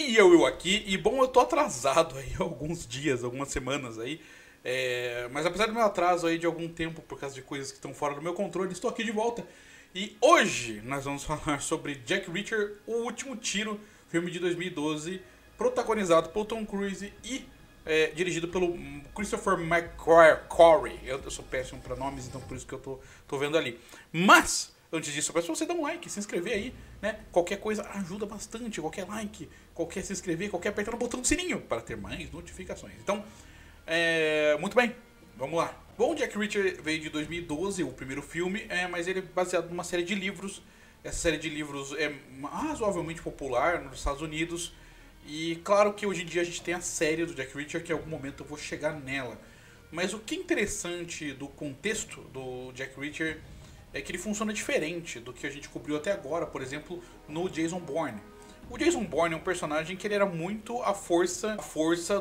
E eu aqui, e bom, eu tô atrasado aí alguns dias, algumas semanas aí. Mas apesar do meu atraso aí de algum tempo por causa de coisas que estão fora do meu controle, estou aqui de volta. E hoje nós vamos falar sobre Jack Reacher, O Último Tiro, filme de 2012, protagonizado por Tom Cruise e dirigido pelo Christopher McQuarrie. Eu sou péssimo para nomes, então por isso que eu tô vendo ali. Mas, antes disso, eu peço pra você dar um like, se inscrever aí, né? Qualquer coisa ajuda bastante, qualquer like, qualquer se inscrever, qualquer apertar no botão do sininho para ter mais notificações. Então, muito bem, vamos lá. Bom, Jack Reacher veio de 2012, o primeiro filme, mas ele é baseado numa série de livros. Essa série de livros é razoavelmente popular nos Estados Unidos. E claro que hoje em dia a gente tem a série do Jack Reacher, que em algum momento eu vou chegar nela. Mas o que é interessante do contexto do Jack Reacher é que ele funciona diferente do que a gente cobriu até agora, por exemplo, no Jason Bourne. O Jason Bourne é um personagem que ele era muito a força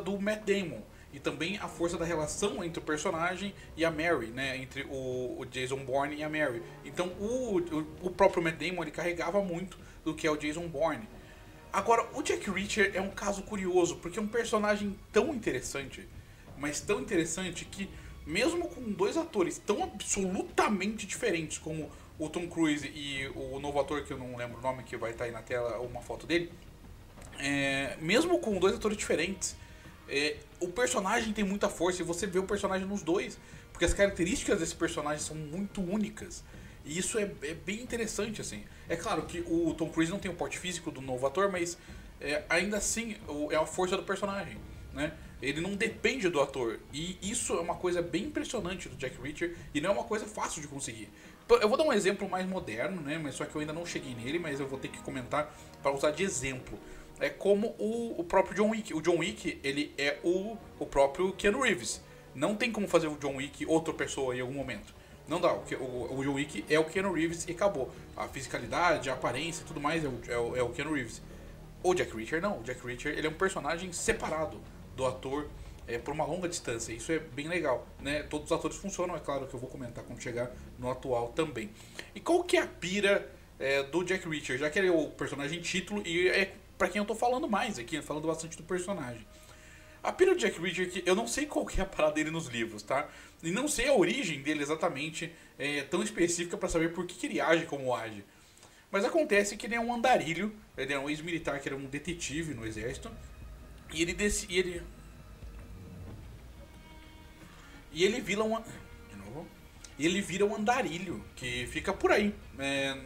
do Matt Damon. E também a força da relação entre o personagem e a Mary, né? Entre o Jason Bourne e a Mary. Então o próprio Matt Damon ele carregava muito do que é o Jason Bourne. Agora, o Jack Reacher é um caso curioso, porque é um personagem tão interessante, mas tão interessante que mesmo com dois atores tão absolutamente diferentes como o Tom Cruise e o novo ator que eu não lembro o nome, que vai estar aí na tela uma foto dele, mesmo com dois atores diferentes, o personagem tem muita força e você vê o personagem nos dois, porque as características desse personagem são muito únicas. E isso é bem interessante, assim. É claro que o Tom Cruise não tem o porte físico do novo ator, mas ainda assim é a força do personagem, né? Ele não depende do ator. E isso é uma coisa bem impressionante do Jack Reacher e não é uma coisa fácil de conseguir. Eu vou dar um exemplo mais moderno, né? Mas só que eu ainda não cheguei nele, mas eu vou ter que comentar para usar de exemplo. É como o próprio John Wick. O John Wick, ele é o próprio Keanu Reeves. Não tem como fazer o John Wick outra pessoa em algum momento. Não dá, o John Wick é o Keanu Reeves e acabou. A fisicalidade, a aparência e tudo mais é o Keanu Reeves. O Jack Reacher não, o Jack Reacher ele é um personagem separado do ator por uma longa distância. Isso é bem legal, né? Todos os atores funcionam, é claro que eu vou comentar quando chegar no atual também. E qual que é a pira do Jack Reacher? Já que ele é o personagem título e é pra quem eu tô falando mais aqui, falando bastante do personagem. A pira do Jack Reacher, que eu não sei qual que é a parada dele nos livros, tá? E não sei a origem dele exatamente tão específica pra saber por que ele age como age. Mas acontece que ele é um andarilho, ele é um ex-militar que era um detetive no exército, e ele vira um andarilho que fica por aí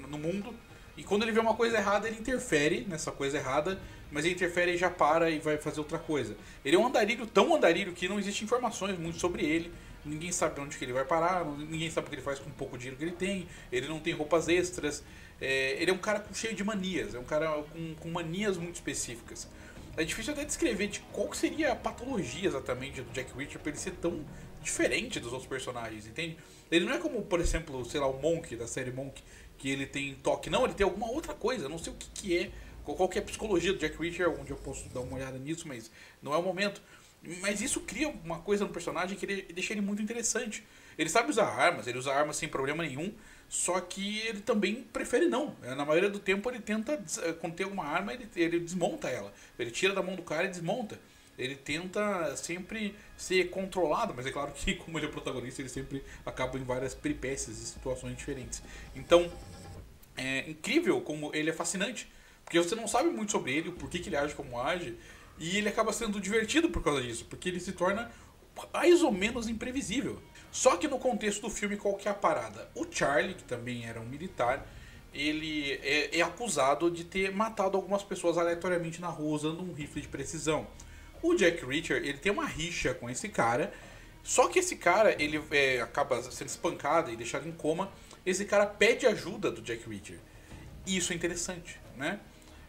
no mundo. E quando ele vê uma coisa errada, ele interfere nessa coisa errada, mas ele interfere e já para e vai fazer outra coisa. Ele é um andarilho, tão andarilho que não existe informações muito sobre ele. Ninguém sabe onde que ele vai parar, ninguém sabe o que ele faz com o pouco dinheiro que ele tem. Ele não tem roupas extras. Ele é um cara cheio de manias, é um cara com manias muito específicas. É difícil até descrever de qual seria a patologia exatamente do Jack Reacher pra ele ser tão diferente dos outros personagens, entende? Ele não é como, por exemplo, sei lá, o Monk, da série Monk, que ele tem toque. Não, ele tem alguma outra coisa, não sei o que é, qual que é a psicologia do Jack Reacher, onde eu posso dar uma olhada nisso, mas não é o momento. Mas isso cria uma coisa no personagem que deixa ele muito interessante. Ele sabe usar armas, ele usa armas sem problema nenhum, só que ele também prefere não. Na maioria do tempo ele tenta, quando tem alguma arma, ele desmonta ela. Ele tira da mão do cara e desmonta. Ele tenta sempre ser controlado, mas é claro que como ele é protagonista, ele sempre acaba em várias peripécias e situações diferentes. Então, é incrível como ele é fascinante, porque você não sabe muito sobre ele, o porquê que ele age como age, e ele acaba sendo divertido por causa disso, porque ele se torna mais ou menos imprevisível. Só que no contexto do filme, qual que é a parada? O Charlie, que também era um militar, ele é acusado de ter matado algumas pessoas aleatoriamente na rua usando um rifle de precisão. O Jack Reacher, ele tem uma rixa com esse cara, só que esse cara, ele acaba sendo espancado e deixado em coma. Esse cara pede ajuda do Jack Reacher. E isso é interessante, né?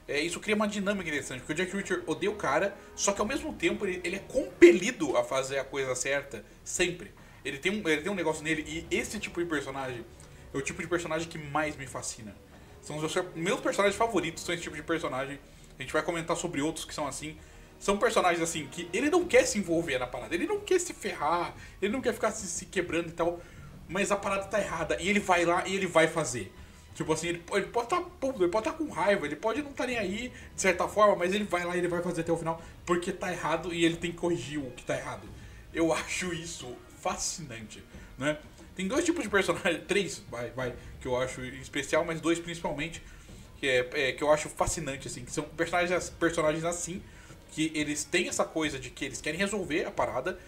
Isso cria uma dinâmica interessante, porque o Jack Reacher odeia o cara, só que ao mesmo tempo ele é compelido a fazer a coisa certa, sempre. Ele tem um negócio nele, e esse tipo de personagem é o tipo de personagem que mais me fascina. São os meus personagens favoritos, são esse tipo de personagem. A gente vai comentar sobre outros que são assim. São personagens assim, que ele não quer se envolver na parada, ele não quer se ferrar, ele não quer ficar se quebrando e tal, mas a parada tá errada, e ele vai lá e ele vai fazer. Tipo assim, ele pode estar puto, ele pode estar com raiva, ele pode não estar nem aí, de certa forma, mas ele vai lá e ele vai fazer até o final porque tá errado e ele tem que corrigir o que tá errado. Eu acho isso fascinante, né? Tem dois tipos de personagens, três, que eu acho especial, mas dois principalmente, que eu acho fascinante, assim, que são personagens assim, que eles têm essa coisa de que eles querem resolver a parada,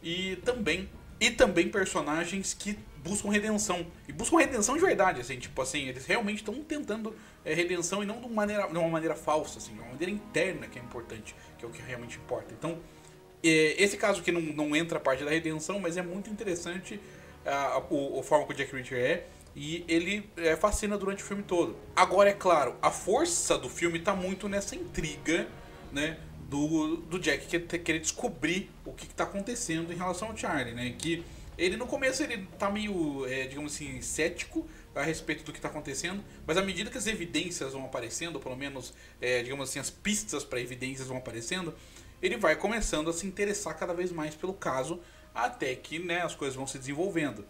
e também personagens que buscam redenção. E buscam redenção de verdade, assim, tipo assim, eles realmente estão tentando redenção e não de uma maneira falsa, assim, de uma maneira interna que é importante, que é o que realmente importa. Então, esse caso que não entra a parte da redenção, mas é muito interessante a forma que o Jack Reacher é. E ele fascina durante o filme todo. Agora, é claro, a força do filme tá muito nessa intriga, né, do Jack querer descobrir o que tá acontecendo em relação ao Charlie, né? Que ele no começo ele tá meio, digamos assim, cético a respeito do que tá acontecendo, mas à medida que as evidências vão aparecendo, ou pelo menos, digamos assim, as pistas para evidências vão aparecendo, ele vai começando a se interessar cada vez mais pelo caso, até que, né, as coisas vão se desenvolvendo.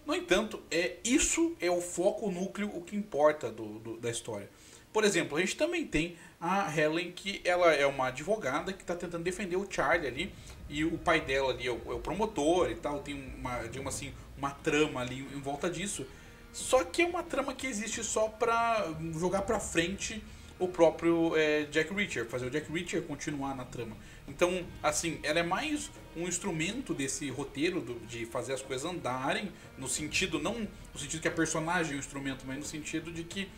No entanto, isso é o foco, o núcleo, o que importa da história. Por exemplo, a gente também tem a Helen, que ela é uma advogada que está tentando defender o Charlie ali, e o pai dela ali é o promotor e tal, tem digamos assim, uma trama ali em volta disso. Só que é uma trama que existe só pra jogar pra frente o próprio Jack Reacher, fazer o Jack Reacher continuar na trama. Então, assim, ela é mais um instrumento desse roteiro de fazer as coisas andarem, no sentido, não no sentido que a personagem é um instrumento, mas no sentido de que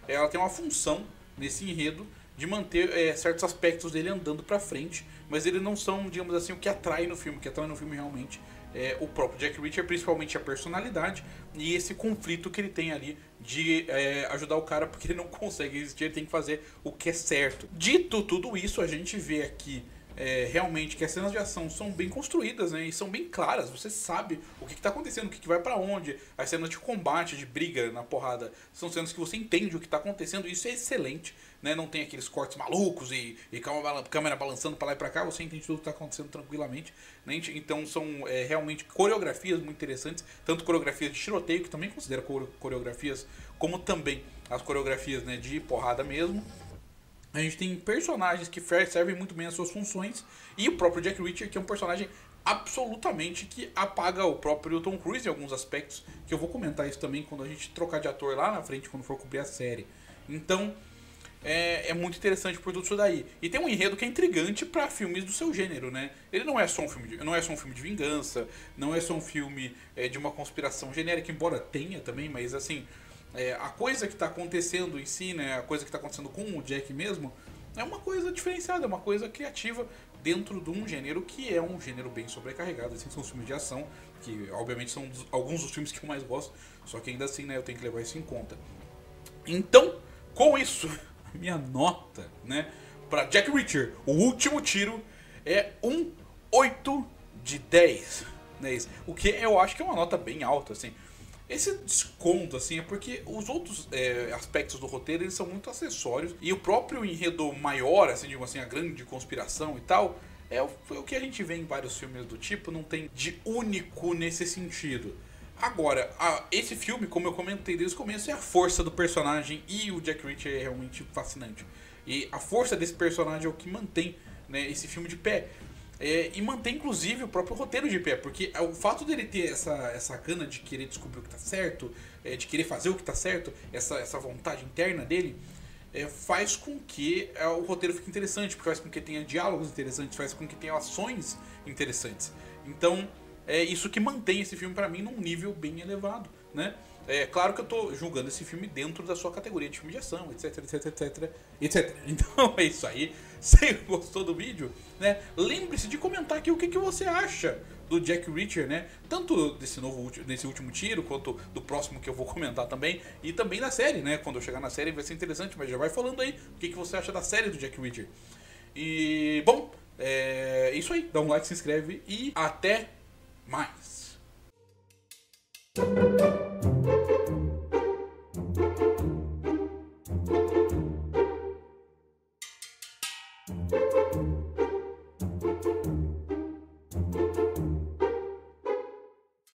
ela tem uma função nesse enredo de manter certos aspectos dele andando pra frente, mas eles não são, digamos assim, o que atrai no filme. O que atrai no filme realmente é o próprio Jack Reacher, principalmente a personalidade e esse conflito que ele tem ali de ajudar o cara porque ele não consegue existir, ele tem que fazer o que é certo. Dito tudo isso, a gente vê aqui realmente que as cenas de ação são bem construídas, né, e são bem claras, você sabe o que está acontecendo, o que vai para onde. As cenas de combate, de briga na porrada, são cenas que você entende o que está acontecendo, isso é excelente, né, não tem aqueles cortes malucos e câmera balançando para lá e para cá, você entende tudo o que está acontecendo tranquilamente, né? Então são realmente coreografias muito interessantes, tanto coreografias de tiroteio, que também considera coreografias, como também as coreografias, né, de porrada mesmo. A gente tem personagens que servem muito bem as suas funções, e o próprio Jack Reacher, que é um personagem absolutamente que apaga o próprio Tom Cruise em alguns aspectos, que eu vou comentar isso também quando a gente trocar de ator lá na frente, quando for cobrir a série. Então, é muito interessante por tudo isso daí. E tem um enredo que é intrigante para filmes do seu gênero, né? Ele não é só um filme de vingança, não é só um filme de uma conspiração genérica, embora tenha também, mas assim, a coisa que está acontecendo em si, né, a coisa que está acontecendo com o Jack mesmo, é uma coisa diferenciada, é uma coisa criativa dentro de um gênero que é um gênero bem sobrecarregado. Assim, são os filmes de ação, que obviamente são alguns dos filmes que eu mais gosto, só que ainda assim, né, eu tenho que levar isso em conta. Então, com isso, a minha nota, né, para Jack Reacher, O Último Tiro, é um 8 de 10. Né, o que eu acho que é uma nota bem alta, assim. Esse desconto, assim, é porque os outros aspectos do roteiro, eles são muito acessórios. E o próprio enredo maior, assim, digamos assim, a grande conspiração e tal, é o que a gente vê em vários filmes do tipo, não tem de único nesse sentido. Agora, esse filme, como eu comentei desde o começo, é a força do personagem, e o Jack Reacher é realmente fascinante. E a força desse personagem é o que mantém, né, esse filme de pé. E mantém inclusive o próprio roteiro de pé, porque o fato dele ter essa gana de querer descobrir o que tá certo, de querer fazer o que tá certo, essa vontade interna dele, faz com que o roteiro fique interessante, porque faz com que tenha diálogos interessantes, faz com que tenha ações interessantes. Então é isso que mantém esse filme pra mim num nível bem elevado, né? Claro que eu tô julgando esse filme dentro da sua categoria de filme de ação, etc, etc, etc, etc. Então é isso aí. Se gostou do vídeo, né, lembre-se de comentar aqui o que você acha do Jack Reacher, né? Tanto desse último tiro, quanto do próximo que eu vou comentar também. E também da série, né? Quando eu chegar na série vai ser interessante, mas já vai falando aí o que você acha da série do Jack Reacher. E, bom, é isso aí. Dá um like, se inscreve e até mais.